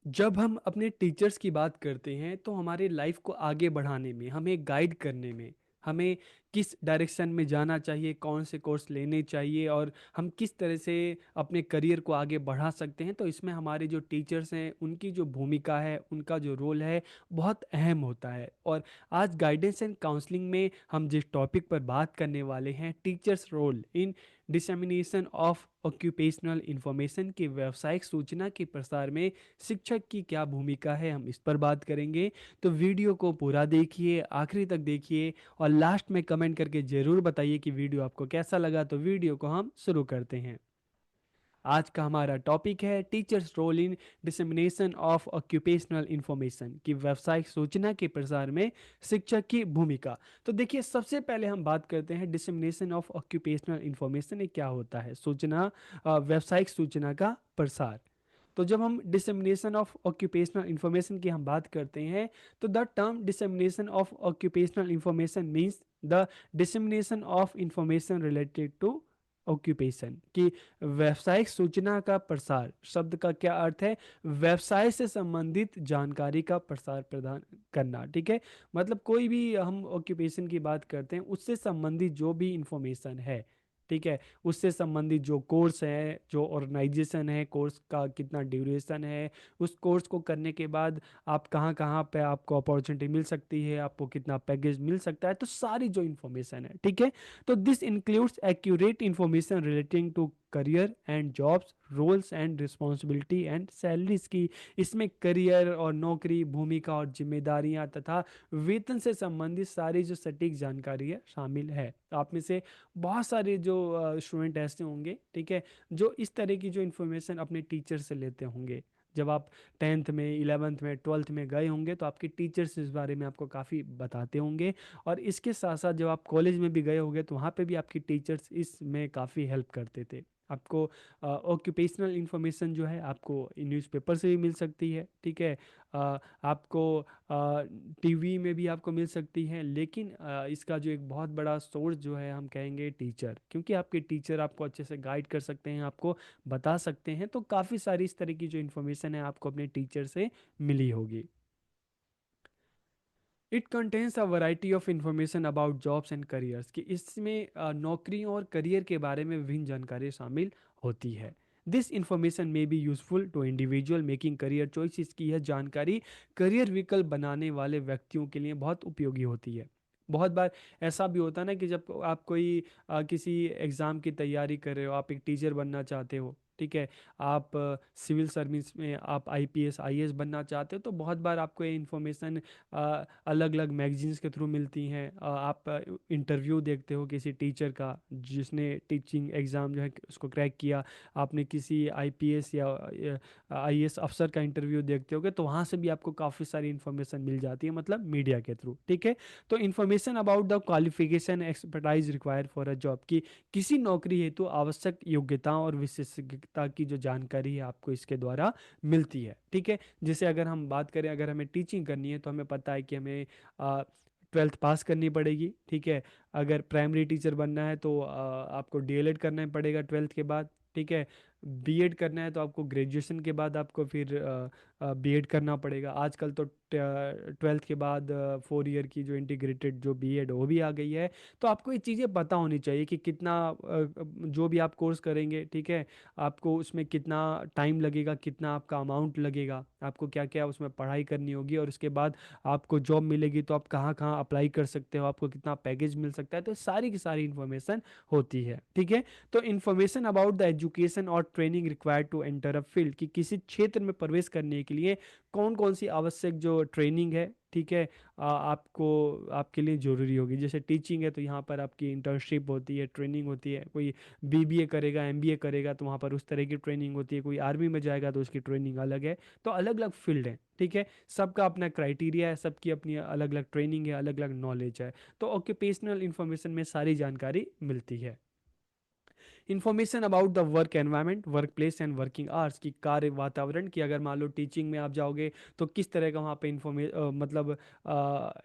जब हम अपने टीचर्स की बात करते हैं तो हमारे लाइफ को आगे बढ़ाने में, हमें गाइड करने में, हमें किस डायरेक्शन में जाना चाहिए, कौन से कोर्स लेने चाहिए और हम किस तरह से अपने करियर को आगे बढ़ा सकते हैं, तो इसमें हमारे जो टीचर्स हैं उनकी जो भूमिका है, उनका जो रोल है, बहुत अहम होता है। और आज गाइडेंस एंड काउंसलिंग में हम जिस टॉपिक पर बात करने वाले हैं, teacher's role in dissemination of occupational information की व्यावसायिक सूचना के प्रसार में शिक्षक की क्या भूमिका है, हम इस पर बात करेंगे। तो वीडियो को पूरा देखिए, आखिरी तक देखिए और लास्ट में कमेंट करके ज़रूर बताइए कि वीडियो आपको कैसा लगा। तो वीडियो को हम शुरू करते हैं। आज का हमारा टॉपिक है teacher's role in dissemination of occupational information की व्यावसायिक सूचना के प्रसार में शिक्षक की भूमिका। तो देखिए, सबसे पहले हम बात करते हैं डिसमिनेशन ऑफ ऑक्यूपेशनल इंफॉर्मेशन। ये क्या होता है? सूचना, व्यावसायिक सूचना का प्रसार। तो जब हम डिसमिनेशन ऑफ ऑक्यूपेशनल इंफॉर्मेशन की हम बात करते हैं, तो the term dissemination of occupational information means the dissemination of information related to occupation की व्यावसायिक सूचना का प्रसार। शब्द का क्या अर्थ है? व्यवसाय से संबंधित जानकारी का प्रसार प्रदान करना। ठीक है, मतलब कोई भी हम ऑक्यूपेशन की बात करते हैं, उससे संबंधित जो भी इंफॉर्मेशन है, ठीक है, उससे संबंधित जो कोर्स है, जो ऑर्गेनाइजेशन है, कोर्स का कितना ड्यूरेशन है, उस कोर्स को करने के बाद आप कहाँ कहाँ पे आपको अपॉर्चुनिटी मिल सकती है, आपको कितना पैकेज मिल सकता है, तो सारी जो इन्फॉर्मेशन है, ठीक है। तो this includes accurate information relating to career and jobs, roles and responsibility and salaries की। इसमें करियर और नौकरी, भूमिका और जिम्मेदारियां तथा वेतन से संबंधित सारी जो सटीक जानकारी है शामिल है। आप में से बहुत सारे जो स्टूडेंट ऐसे होंगे, ठीक है, जो इस तरह की जो इन्फॉर्मेशन अपने टीचर से लेते होंगे। जब आप टेंथ में, इलेवेंथ में, ट्वेल्थ में गए होंगे तो आपके टीचर्स इस बारे में आपको काफ़ी बताते होंगे। और इसके साथ साथ जब आप कॉलेज में भी गए होंगे तो वहाँ पे भी आपकी टीचर्स इसमें काफ़ी हेल्प करते थे आपको। ऑक्यूपेशनल इंफॉर्मेशन जो है आपको न्यूज़पेपर से भी मिल सकती है, ठीक है। आपको टीवी में भी आपको मिल सकती है, लेकिन इसका जो एक बहुत बड़ा सोर्स जो है हम कहेंगे टीचर, क्योंकि आपके टीचर आपको अच्छे से गाइड कर सकते हैं, आपको बता सकते हैं। तो काफ़ी सारी इस तरह की जो इन्फॉर्मेशन है आपको अपने टीचर से मिली होगी। It contains a variety of information about jobs and careers, कि इसमें नौकरियों और करियर के बारे में विभिन्न जानकारी शामिल होती है। This information may be useful to individual making career choices, की यह जानकारी करियर विकल्प बनाने वाले व्यक्तियों के लिए बहुत उपयोगी होती है। बहुत बार ऐसा भी होता है ना कि जब आप कोई किसी एग्ज़ाम की तैयारी कर रहे हो, आप एक टीचर बनना चाहते हो, ठीक है, आप सिविल सर्विस में आप आईपीएस आईएएस बनना चाहते हो, तो बहुत बार आपको ये इन्फॉर्मेशन अलग अलग मैगजीन्स के थ्रू मिलती हैं। आप इंटरव्यू देखते हो किसी टीचर का जिसने टीचिंग एग्ज़ाम जो है उसको क्रैक किया, आपने किसी आईपीएस या आईएएस अफसर का इंटरव्यू देखते होगे, तो वहाँ से भी आपको काफ़ी सारी इन्फॉर्मेशन मिल जाती है, मतलब मीडिया के थ्रू, ठीक है। तो information about the qualification expertise required for a job, की किसी नौकरी हेतु आवश्यक योग्यताओं और विशेषज्ञता की जो जानकारी है आपको इसके द्वारा मिलती है, ठीक है। जैसे अगर हम बात करें, अगर हमें टीचिंग करनी है तो हमें पता है कि हमें ट्वेल्थ पास करनी पड़ेगी, ठीक है। अगर प्राइमरी टीचर बनना है तो आपको डीएलएड करना पड़ेगा ट्वेल्थ के बाद, ठीक है। बीएड करना है तो आपको ग्रेजुएशन के बाद आपको फिर बीएड करना पड़ेगा। आजकल तो ट्वेल्थ के बाद 4 ईयर की जो इंटीग्रेटेड जो बीएड वो भी आ गई है। तो आपको ये चीज़ें पता होनी चाहिए कि कितना जो भी आप कोर्स करेंगे, ठीक है, आपको उसमें कितना टाइम लगेगा, कितना आपका अमाउंट लगेगा, आपको क्या क्या उसमें पढ़ाई करनी होगी, और उसके बाद आपको जॉब मिलेगी तो आप कहाँ कहाँ अप्लाई कर सकते हो, आपको कितना पैकेज मिल सकता है, तो सारी की सारी इन्फॉर्मेशन होती है, ठीक है। तो इन्फॉर्मेशन अबाउट द एजुकेशन और training required to enter a field, कि किसी क्षेत्र में प्रवेश करने के लिए कौन कौन सी आवश्यक जो ट्रेनिंग है, ठीक है, आपको आपके लिए ज़रूरी होगी। जैसे टीचिंग है तो यहाँ पर आपकी इंटर्नशिप होती है, ट्रेनिंग होती है। कोई बीबीए करेगा, एमबीए करेगा तो वहाँ पर उस तरह की ट्रेनिंग होती है। कोई आर्मी में जाएगा तो उसकी ट्रेनिंग अलग है। तो अलग अलग फील्ड है, ठीक है, सबका अपना क्राइटेरिया है, सबकी अपनी अलग अलग ट्रेनिंग है, अलग अलग नॉलेज है। तो ऑक्यूपेशनल इंफॉर्मेशन में सारी जानकारी मिलती है। Information about the work environment, work place and working hours, की कार्य वातावरण की, अगर मान लो टीचिंग में आप जाओगे तो किस तरह का वहाँ पे मतलब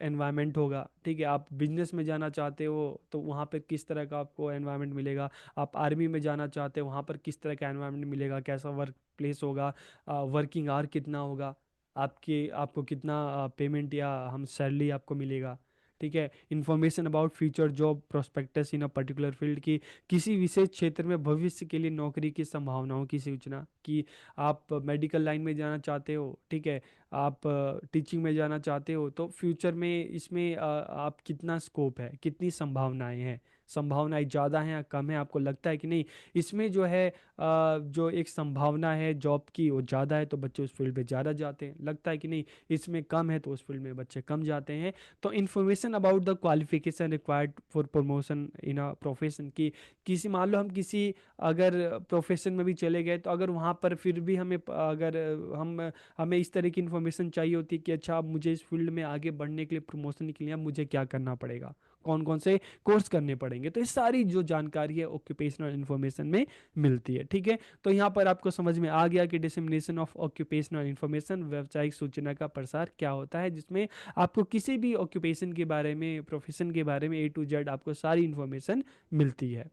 एनवायरनमेंट होगा। ठीक है, आप बिजनेस में जाना चाहते हो तो वहाँ पे किस तरह का आपको एनवायरनमेंट मिलेगा। आप आर्मी में जाना चाहते हो वहाँ पर किस तरह का एनवायरनमेंट मिलेगा, कैसा वर्क प्लेस होगा, वर्किंग आवर कितना होगा, आपको कितना पेमेंट या हम सैलरी आपको मिलेगा। ठीक है, information about future job prospectus in a particular field की, किसी विशेष क्षेत्र में भविष्य के लिए नौकरी की संभावनाओं की सूचना, कि आप मेडिकल लाइन में जाना चाहते हो, ठीक है, आप टीचिंग में जाना चाहते हो तो फ्यूचर में इसमें आप कितना स्कोप है, कितनी संभावनाएं हैं, संभावनाएं ज़्यादा हैं या कम है, आपको लगता है कि नहीं इसमें जो है जो एक संभावना है जॉब की वो ज़्यादा है तो बच्चे उस फील्ड पे ज़्यादा जाते हैं, लगता है कि नहीं इसमें कम है तो उस फील्ड में बच्चे कम जाते हैं। तो information about the qualification required for promotion in a profession, की किसी मान लो हम किसी अगर प्रोफेशन में भी चले गए तो अगर वहाँ पर फिर भी अगर हम हमें इस तरह की इन्फॉर्मेशन चाहिए होती है कि अच्छा अब मुझे इस फील्ड में आगे बढ़ने के लिए, प्रमोशन के लिए अब मुझे क्या करना पड़ेगा, कौन कौन से कोर्स करने पड़ेंगे, तो ये सारी जो जानकारी है ऑक्यूपेशनल इन्फॉर्मेशन में मिलती है। ठीक है, तो यहाँ पर आपको समझ में आ गया कि डिसमिनेशन ऑफ ऑक्यूपेशनल इन्फॉर्मेशन, व्यावसायिक सूचना का प्रसार क्या होता है, जिसमें आपको किसी भी ऑक्यूपेशन के बारे में, प्रोफेशन के बारे में A to Z आपको सारी इन्फॉर्मेशन मिलती है।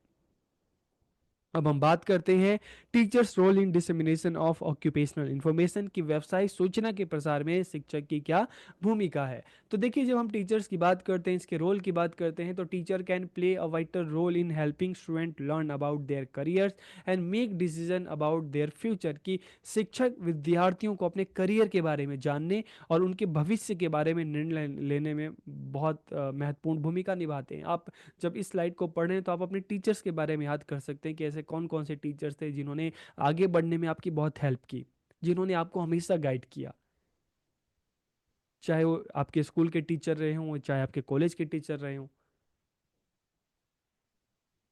अब हम बात करते हैं teacher's role in dissemination of occupational information, की व्यवसायिक सूचना के प्रसार में शिक्षक की क्या भूमिका है। तो देखिए जब हम टीचर्स की बात करते हैं, इसके रोल की बात करते हैं, तो teacher can play a vital role in helping student learn about their careers and make decision about their future, की शिक्षक विद्यार्थियों को अपने करियर के बारे में जानने और उनके भविष्य के बारे में निर्णय लेने में बहुत महत्वपूर्ण भूमिका निभाते हैं। आप जब इस स्लाइड को पढ़ें तो आप अपने टीचर्स के बारे में याद कर सकते हैं कि ऐसे कौन कौन से टीचर्स थे जिन्होंने आगे बढ़ने में आपकी बहुत हेल्प की, जिन्होंने आपको हमेशा गाइड किया, चाहे वो आपके स्कूल के टीचर रहे हों चाहे आपके कॉलेज के टीचर रहे हों।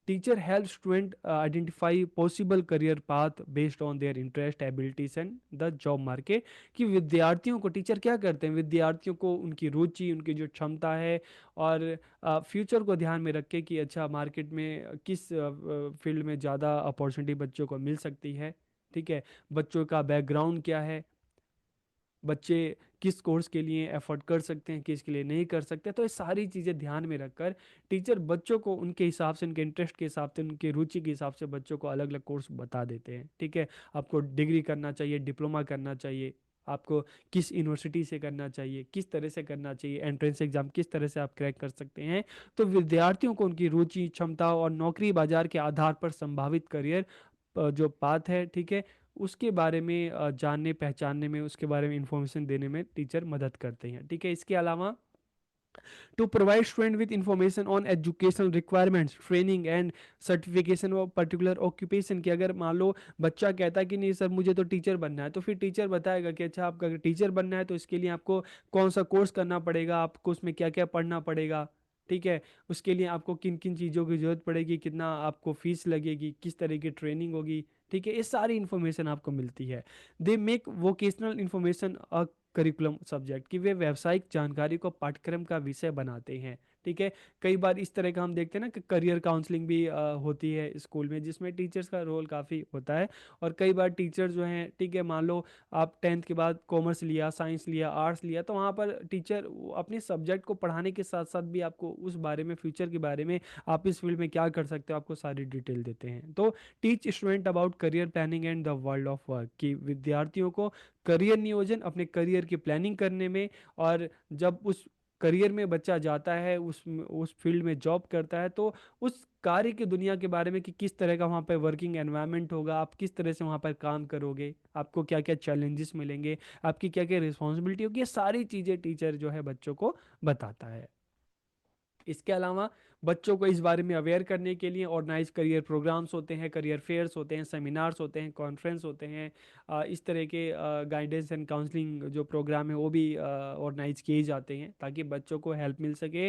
Teacher help student identify possible career path based on their interest abilities and the job market, कि विद्यार्थियों को टीचर क्या करते हैं, विद्यार्थियों को उनकी रुचि, उनकी जो क्षमता है और फ्यूचर को ध्यान में रख के कि अच्छा मार्केट में किस फील्ड में ज़्यादा अपॉर्चुनिटी बच्चों को मिल सकती है। ठीक है, बच्चों का बैकग्राउंड क्या है, बच्चे किस कोर्स के लिए एफर्ट कर सकते हैं, किस के लिए नहीं कर सकते, तो ये सारी चीज़ें ध्यान में रखकर टीचर बच्चों को उनके हिसाब से, उनके इंटरेस्ट के हिसाब से, उनके रुचि के हिसाब से बच्चों को अलग अलग कोर्स बता देते हैं। ठीक है, आपको डिग्री करना चाहिए, डिप्लोमा करना चाहिए, आपको किस यूनिवर्सिटी से करना चाहिए, किस तरह से करना चाहिए, एंट्रेंस एग्जाम किस तरह से आप क्रैक कर सकते हैं। तो विद्यार्थियों को उनकी रुचि, क्षमता और नौकरी बाजार के आधार पर संभावित करियर जो पाथ है, ठीक है, उसके बारे में जानने पहचानने में, उसके बारे में इंफॉर्मेशन देने में टीचर मदद करते हैं। ठीक है, इसके अलावा to provide student with information on educational requirements, training and certification of particular occupation, की अगर मान लो बच्चा कहता है कि नहीं सर मुझे तो टीचर बनना है, तो फिर टीचर बताएगा कि अच्छा आपका अगर टीचर बनना है तो इसके लिए आपको कौन सा कोर्स करना पड़ेगा, आपको उसमें क्या क्या पढ़ना पड़ेगा। ठीक है, उसके लिए आपको किन किन चीज़ों की जरूरत पड़ेगी, कितना आपको फीस लगेगी, किस तरह की ट्रेनिंग होगी। ठीक है, ये सारी इन्फॉर्मेशन आपको मिलती है। They make vocational information a curriculum subject, कि वे व्यावसायिक जानकारी को पाठ्यक्रम का विषय बनाते हैं। ठीक है, कई बार इस तरह का हम देखते हैं ना कि करियर काउंसलिंग भी होती है स्कूल में, जिसमें टीचर्स का रोल काफ़ी होता है। और कई बार टीचर जो हैं, ठीक है, मान लो आप 10th के बाद कॉमर्स लिया, साइंस लिया, आर्ट्स लिया, तो वहाँ पर टीचर अपने सब्जेक्ट को पढ़ाने के साथ साथ भी आपको उस बारे में, फ्यूचर के बारे में, आप इस फील्ड में क्या कर सकते हो, आपको सारी डिटेल देते हैं। तो teach student about career planning and the world of work, कि विद्यार्थियों को करियर नियोजन, अपने करियर की प्लानिंग करने में, और जब उस करियर में बच्चा जाता है, उस फील्ड में जॉब करता है, तो उस कार्य की दुनिया के बारे में कि किस तरह का वहाँ पर वर्किंग एनवायरनमेंट होगा, आप किस तरह से वहाँ पर काम करोगे, आपको क्या क्या चैलेंजेस मिलेंगे, आपकी क्या क्या रिस्पॉन्सिबिलिटी होगी, ये सारी चीज़ें टीचर जो है बच्चों को बताता है। इसके अलावा बच्चों को इस बारे में अवेयर करने के लिए ऑर्गेनाइज करियर प्रोग्राम्स होते हैं, करियर फेयर्स होते हैं, सेमिनार्स होते हैं, कॉन्फ्रेंस होते हैं, इस तरह के गाइडेंस एंड काउंसलिंग जो प्रोग्राम है वो भी ऑर्गेनाइज किए जाते हैं ताकि बच्चों को हेल्प मिल सके,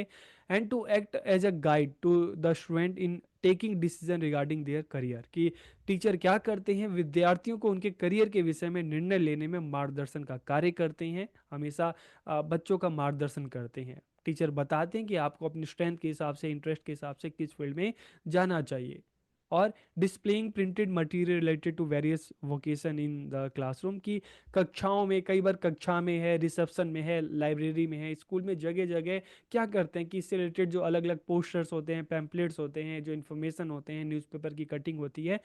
and to act as a guide to the student in taking decision regarding their career, कि टीचर क्या करते हैं, विद्यार्थियों को उनके करियर के विषय में निर्णय लेने में मार्गदर्शन का कार्य करते हैं, हमेशा बच्चों का मार्गदर्शन करते हैं। टीचर बताते हैं कि आपको अपनी स्ट्रेंथ के हिसाब से, इंटरेस्ट के हिसाब से किस फील्ड में जाना चाहिए। और displaying printed material related to various vocation in the classroom की कक्षाओं में, कई बार कक्षा में है, रिसेप्शन में है, लाइब्रेरी में है, स्कूल में, जगह जगह क्या करते हैं कि इससे रिलेटेड जो अलग अलग पोस्टर्स होते हैं, पैम्पलेट्स होते हैं, जो इन्फॉर्मेशन होते हैं, न्यूज़पेपर की कटिंग होती है,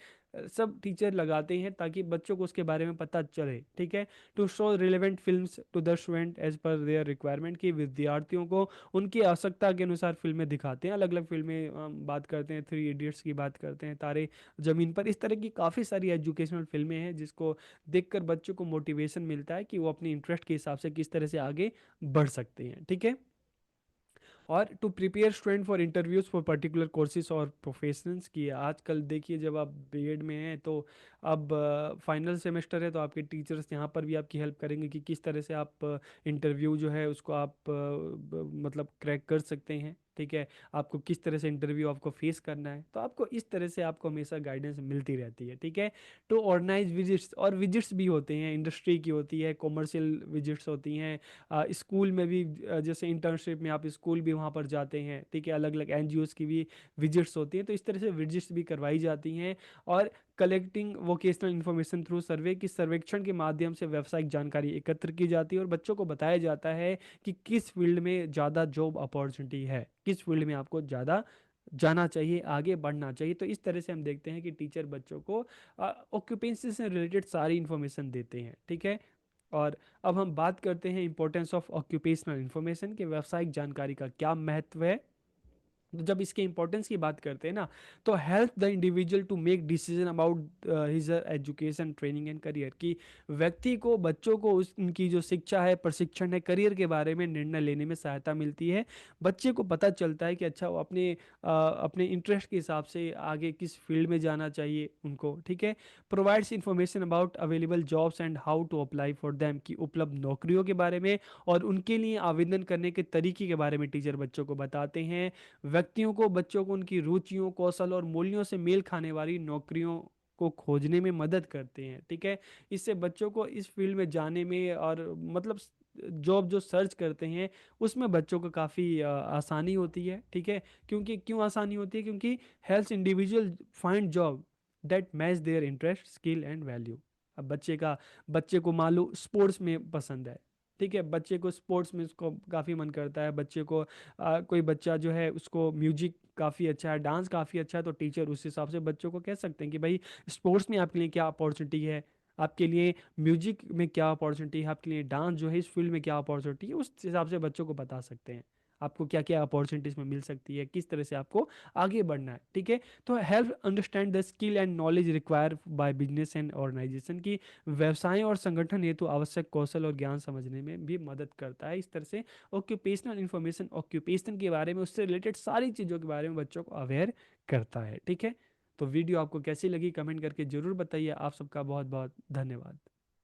सब टीचर लगाते हैं ताकि बच्चों को उसके बारे में पता चले। ठीक है, to show relevant films to the student as per their requirement, की विद्यार्थियों को उनकी आवश्यकता के अनुसार फिल्में दिखाते हैं। अलग अलग फिल्में, हम बात करते हैं थ्री इडियट्स की, बात करते हैं तारे जमीन पर, इस तरह की काफ़ी सारी एजुकेशनल फिल्में हैं जिसको देखकर बच्चों को मोटिवेशन मिलता है कि वो अपने इंटरेस्ट के हिसाब से किस तरह से आगे बढ़ सकते हैं। ठीक है, और to prepare student for interviews for particular courses और प्रोफेशंस की, आजकल देखिए जब आप बीएड में हैं तो अब फाइनल सेमेस्टर है, तो आपके टीचर्स यहाँ पर भी आपकी हेल्प करेंगे कि किस तरह से आप इंटरव्यू जो है उसको आप मतलब क्रैक कर सकते हैं। ठीक है, आपको किस तरह से इंटरव्यू आपको फेस करना है, तो आपको इस तरह से आपको हमेशा गाइडेंस मिलती रहती है। ठीक है, टू ऑर्गेनाइज विजिट्स, और विजिट्स भी होते हैं, इंडस्ट्री की होती है, कॉमर्शियल विजिट्स होती हैं, स्कूल में भी, जैसे इंटर्नशिप में आप स्कूल भी वहाँ पर जाते हैं। ठीक है, अलग अलग एनजीओस की भी विजिट्स होती हैं, तो इस तरह से विजिट्स भी करवाई जाती हैं। और कलेक्टिंग वोकेशनल इन्फॉर्मेशन थ्रू सर्वे, की सर्वेक्षण के माध्यम से व्यावसायिक जानकारी एकत्र की जाती है और बच्चों को बताया जाता है कि किस फील्ड में ज़्यादा जॉब अपॉर्चुनिटी है, किस फील्ड में आपको ज़्यादा जाना चाहिए, आगे बढ़ना चाहिए। तो इस तरह से हम देखते हैं कि टीचर बच्चों को ऑक्यूपेंसी से रिलेटेड सारी इन्फॉर्मेशन देते हैं। ठीक है, और अब हम बात करते हैं इंपॉर्टेंस ऑफ ऑक्यूपेशनल इन्फॉर्मेशन, के व्यावसायिक जानकारी का क्या महत्व है। तो जब इसके इंपॉर्टेंस की बात करते हैं ना, तो help the individual to make decision about his education, training and career, की व्यक्ति को, बच्चों को उनकी जो शिक्षा है, प्रशिक्षण है, करियर के बारे में निर्णय लेने में सहायता मिलती है। बच्चे को पता चलता है कि अच्छा वो अपने इंटरेस्ट के हिसाब से आगे किस फील्ड में जाना चाहिए उनको। ठीक है, provides information about available jobs and how to apply for them, की उपलब्ध नौकरियों के बारे में और उनके लिए आवेदन करने के तरीके के बारे में टीचर बच्चों को बताते हैं। व्यक्तियों को, बच्चों को उनकी रुचियों, कौशल और मूल्यों से मेल खाने वाली नौकरियों को खोजने में मदद करते हैं। ठीक है, इससे बच्चों को इस फील्ड में जाने में, और मतलब जॉब जो सर्च करते हैं उसमें बच्चों को काफ़ी आसानी होती है। ठीक है, क्योंकि क्यों आसानी होती है, क्योंकि helps individual find job that match their interest, skill and value. अब बच्चे को मान लो स्पोर्ट्स में पसंद है। ठीक है, बच्चे को स्पोर्ट्स में उसको काफ़ी मन करता है, बच्चे को कोई बच्चा जो है उसको म्यूजिक काफ़ी अच्छा है, डांस काफ़ी अच्छा है, तो टीचर उस हिसाब से बच्चों को कह सकते हैं कि भाई स्पोर्ट्स में आपके लिए क्या अपॉर्चुनिटी है, आपके लिए म्यूजिक में क्या अपॉर्चुनिटी है, आपके लिए डांस जो है इस फील्ड में क्या अपॉर्चुनिटी है, उस हिसाब से बच्चों को बता सकते हैं आपको क्या क्या अपॉर्चुनिटीज में मिल सकती है, किस तरह से आपको आगे बढ़ना है। ठीक है, तो help understand the skill and knowledge require by business and organization, की व्यवसाय और संगठन हेतु आवश्यक कौशल और ज्ञान समझने में भी मदद करता है। इस तरह से ऑक्यूपेशनल इन्फॉर्मेशन, ऑक्यूपेशन के बारे में, उससे रिलेटेड सारी चीज़ों के बारे में बच्चों को अवेयर करता है। ठीक है, तो वीडियो आपको कैसी लगी कमेंट करके ज़रूर बताइए। आप सबका बहुत बहुत धन्यवाद।